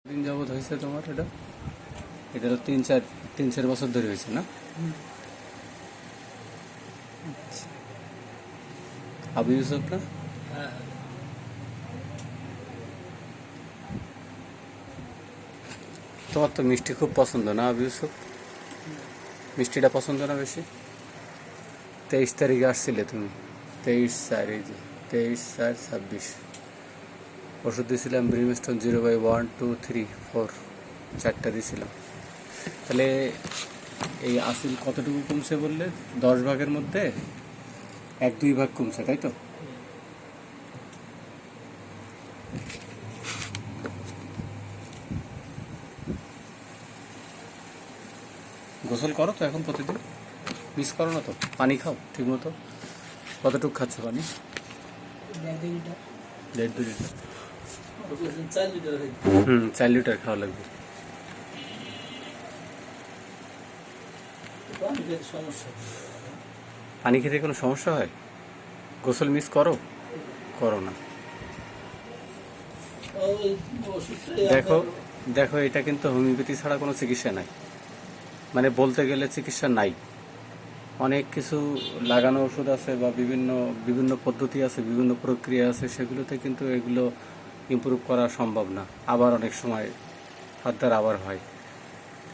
দিন যাবত হয়েছে তোমার এটা? এটা তো তিন চার বছর ধরে হয়েছে না? আচ্ছা। আবু ইউসুফ না? তোমার তো মিষ্টি খুব পছন্দ না আবু ইউসুফ? মিষ্টিটা পছন্দ না বেশি? 23 তারিখে আসছিলে তুমি। 23/4, এই যে 23/4/26 ওষুধ দিয়েছিলাম ব্রিমস্টন 0/1 2 3 4, 4টা দিয়েছিলাম। তাহলে এই আসিল কতটুকু কমছে বললে? 10 ভাগের মধ্যে 1-2 ভাগ কমছে, তাই তো? গোসল করো তো এখন প্রতিদিন? মিস করো না তো? পানি খাও ঠিক মতো? কতটুকু খাচ্ছ পানি? 1.5-2 লিটার। 4 লিটার খাওয়া লাগবে। পানি খেতে কোনো সমস্যা হয়? গোসল মিস করো? করো না। দেখো দেখো, এটা কিন্তু হোমিওপ্যাথি ছাড়া কোনো চিকিৎসা নাই, মানে বলতে গেলে চিকিৎসা নাই। অনেক কিছু লাগানো ওষুধ আছে বা বিভিন্ন বিভিন্ন পদ্ধতি আছে, বিভিন্ন প্রক্রিয়া আছে, সেগুলোতে কিন্তু এগুলো ইমপ্রুভ করা সম্ভব না। আবার অনেক সময় হাত দ্বারা আবার হয়।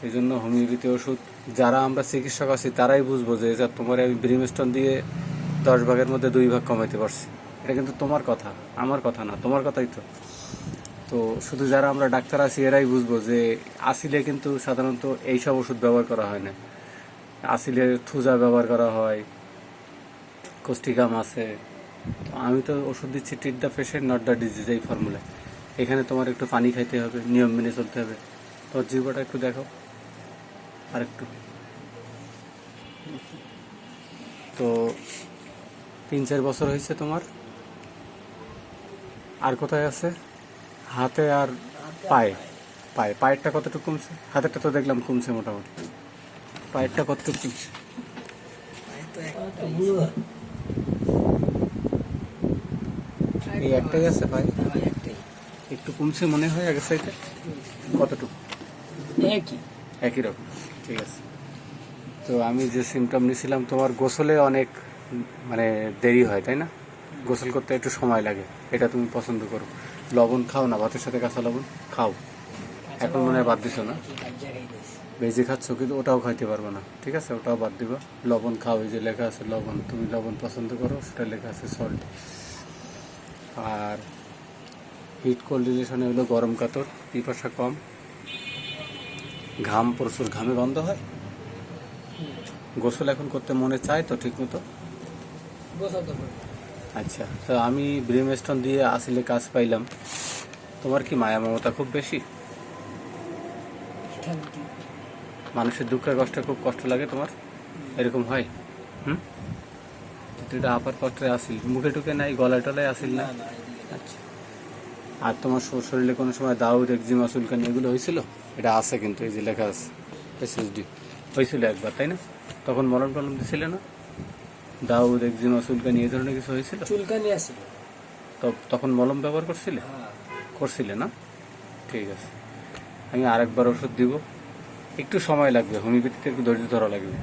এই জন্য হোমিওপ্যাথি ওষুধ যারা আমরা চিকিৎসক আছি তারাই বুঝবো যে তোমার আমি ব্রিমস্টন দিয়ে 10 ভাগের মধ্যে 2 ভাগ কমাইতে পারছি। এটা কিন্তু তোমার কথা, আমার কথা না, তোমার কথাই তো। তো শুধু যারা আমরা ডাক্তার আছি এরাই বুঝবো যে আসিলে কিন্তু সাধারণত এইসব ওষুধ ব্যবহার করা হয় না। আসিলে থুজা ব্যবহার করা হয়, কোস্টিকাম আছে। তো আমি তো ওষুধ দিচ্ছি treat the patient not the disease, এই ফর্মুলায়। এখানে তোমার একটু পানি খাইতে হবে, নিয়ম মেনে চলতে হবে। তোর জিহ্বাটা একটু দেখো আর একটু। তো 3-4 বছর হয়েছে তোমার। আর কোথায় আছে? হাতে আর পায়ে। পায়েরটা কতটুকু কমছে? হাতেরটা তো দেখলাম কমছে মোটামুটি। পায়েরটা কতটুকু কমছে? এই একটাই আছে পায়ে, একটু কমছে মনে হয় আগের সাইডে। কতটুকু? একই রকম। ঠিক আছে। তো আমি যে সিমটম নিয়েছিলাম, তোমার গোসলে অনেক মানে দেরি হয়, তাই না? গোসল করতে একটু সময় লাগে, এটা তুমি পছন্দ করো। লবণ খাও না? ভাতের সাথে কাঁচা লবণ খাও? এখন মনে হয় বাদ দিছো না? ভেজে খাচ্ছ, কিন্তু ওটাও খাইতে পারবো না। ঠিক আছে, ওটাও বাদ দিবা। লবণ খাও, এই যে লেখা আছে লবণ, তুমি লবণ পছন্দ করো, সেটা লেখা আছে সল্ট। আর হিট কোল্ড রিলেশনে হলো গরম কাতর, পিপাসা কম, ঘাম প্রচুর, ঘামে বন্ধ হয়। গোসল এখন করতে মনে চায় তো ঠিক মতো? আচ্ছা, তো আমি ব্রিমস্টন দিয়ে আসলে কাজ পাইলাম। তোমার কি মায়া মমতা খুব বেশি? মানুষের দুঃখে কষ্টে খুব কষ্ট লাগে তোমার? এরকম হয়? এটা আপার কষ্টে আসিল, মুখে টুকে নাই, গলায় টলায় আসিল না? আচ্ছা। আর তোমার শরীরে কোনো সময় দাউদ, একজিমা, চুলকানি এগুলো হয়েছিল? এটা আছে কিন্তু, এই যে লেখা আছে SSD। হয়েছিল একবার, তাই না? তখন মলম টলম দিছিলে না? দাউদ, একজিমা, চুলকানি এই ধরনের কিছু হয়েছিল? চুলকানি আছে তো তখন মলম ব্যবহার করছিলে? করছিলে না? ঠিক আছে। আমি আরেকবার ওষুধ দিব, একটু সময় লাগবে, হোমিওপ্যাথিতে একটু ধৈর্য ধরা লাগবে,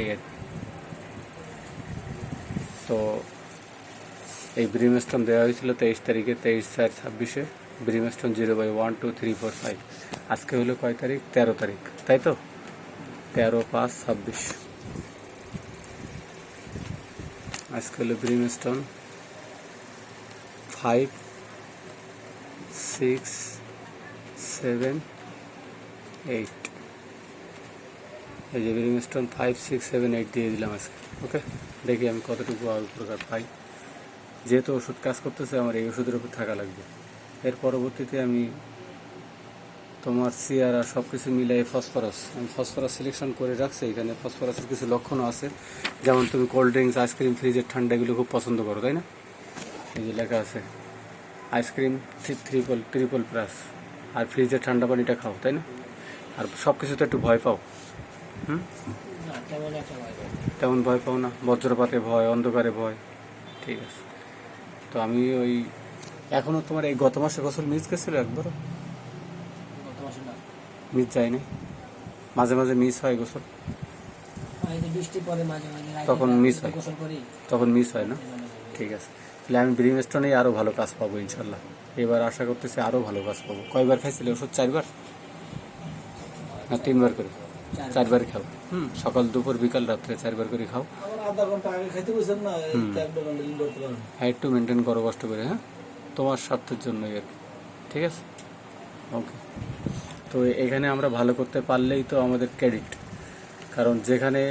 এই আর কি। তো এই ব্রিমস্টন দেওয়া হয়েছিল 23 তারিখে, 23/4/26 ব্রিমস্টন 0/1 2 3 4 5। আজকে হলো কয় তারিখ? 13 তারিখ, তাই তো? 13/5/26 আজকে হলো ব্রিমস্টন 5 6 7 8। এই যে ব্রিমস্টন 5 6 7 8 দিয়ে দিলাম আজকে। ওকে, দেখি আমি কতটুকু প্রকার পাই। যেহেতু ওষুধ কাজ করতেছে, আমার এই ওষুধের উপর থাকা লাগবে। এর পরবর্তীতে আমি তোমার সিআর আর সব কিছু মিলাই আমি ফসফরাস সিলেকশন করে রাখছি। এখানে ফসফরাসের কিছু লক্ষণও আছে, যেমন তুমি কোল্ড ড্রিঙ্কস, আইসক্রিম, ফ্রিজের ঠান্ডা এগুলো খুব পছন্দ করো, তাই না? এই যে লেখা আছে আইসক্রিম ট্রিপল প্লাস, আর ফ্রিজের ঠান্ডা পানিটা খাও, তাই না? আর সব কিছুতে একটু ভয় পাও। তেমন ভয় পাও না? বজ্রপাতে ভয়, অন্ধকারে ভয়। ঠিক আছে। তো আমি ওই এখনও তোমার এই গত মাসে গোসল মিস গেছিলো একবারও? আসে না। মিস যায় না, মাঝে মাঝে মিস হয় গোসল, এই যে বৃষ্টি পড়ে মাঝে মাঝে রাতে তখন মিস হয়, গোসল করি। তখন মিস হয় না। মাঝে মাঝে। ঠিক আছে, তাহলে আমি ব্রিমস্টনেই আরও ভালো কাজ পাবো ইনশাল্লাহ। এবার আশা করতেছি আরও ভালো কাজ পাবো। কয়বার খাইছিলে ওষুধ? 4বার না 3বার করে? 4বার খাও। সকাল দুপুর বিকাল রাত্রে 4বার করে খাও। আমার আধা ঘন্টা আগে খাইতে বলছেন না, এই হুম। ট্যাবলেট মেনটেন করতে পারেন। হ্যাঁ, একটু মেনটেন করো কষ্ট করে, হ্যাঁ, তোমার স্বার্থের জন্যই আর কি। ঠিক আছে, ওকে। তো এখানে আমরা ভালো করতে পারলেই তো আমাদের ক্রেডিট, কারণ যেখানে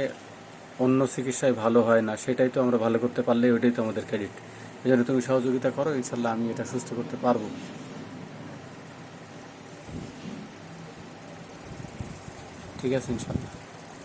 অন্য চিকিৎসায় ভালো হয় না সেটাই তো আমরা ভালো করতে পারলেই ওইটাই তো আমাদের ক্রেডিট। এই জন্য তুমি সহযোগিতা করো, ইনশাল্লাহ আমি এটা সুস্থ করতে পারবো। ঠিক আছে ইনশাল্লাহ।